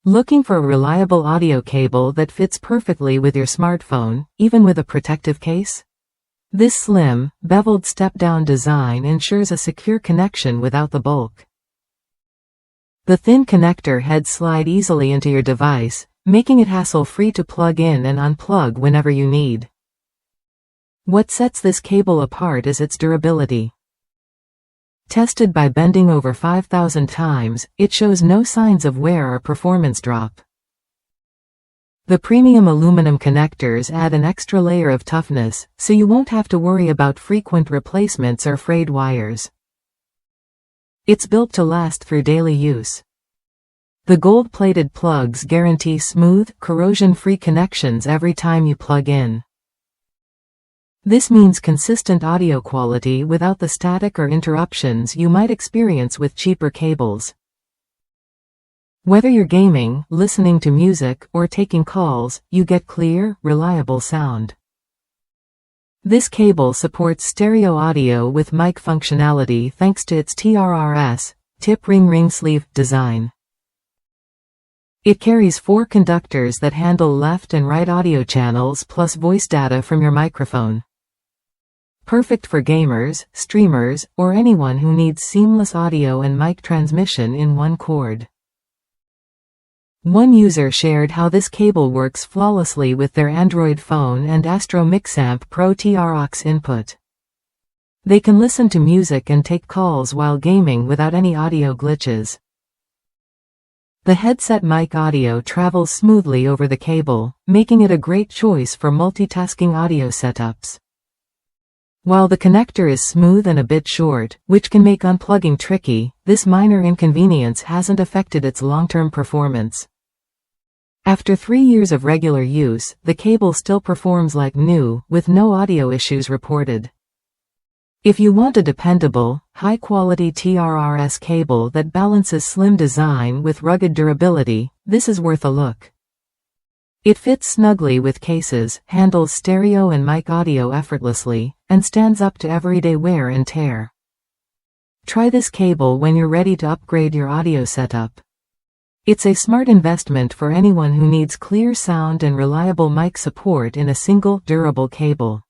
Looking for a reliable audio cable that fits perfectly with your smartphone, even with a protective case? This slim, beveled step-down design ensures a secure connection without the bulk. The thin connector heads slide easily into your device, making it hassle-free to plug in and unplug whenever you need. What sets this cable apart is its durability. Tested by bending over 5,000 times, it shows no signs of wear or performance drop. The premium aluminum connectors add an extra layer of toughness, so you won't have to worry about frequent replacements or frayed wires. It's built to last through daily use. The gold-plated plugs guarantee smooth, corrosion-free connections every time you plug in. This means consistent audio quality without the static or interruptions you might experience with cheaper cables. Whether you're gaming, listening to music, or taking calls, you get clear, reliable sound. This cable supports stereo audio with mic functionality thanks to its TRRS, tip ring sleeve, design. It carries 4 conductors that handle left and right audio channels plus voice data from your microphone. Perfect for gamers, streamers, or anyone who needs seamless audio and mic transmission in one cord. One user shared how this cable works flawlessly with their Android phone and Astro Mixamp Pro TRRS input. They can listen to music and take calls while gaming without any audio glitches. The headset mic audio travels smoothly over the cable, making it a great choice for multitasking audio setups. While the connector is smooth and a bit short, which can make unplugging tricky, this minor inconvenience hasn't affected its long-term performance. After 3 years of regular use, the cable still performs like new, with no audio issues reported. If you want a dependable, high-quality TRRS cable that balances slim design with rugged durability, this is worth a look. It fits snugly with cases, handles stereo and mic audio effortlessly, and stands up to everyday wear and tear. Try this cable when you're ready to upgrade your audio setup. It's a smart investment for anyone who needs clear sound and reliable mic support in a single, durable cable.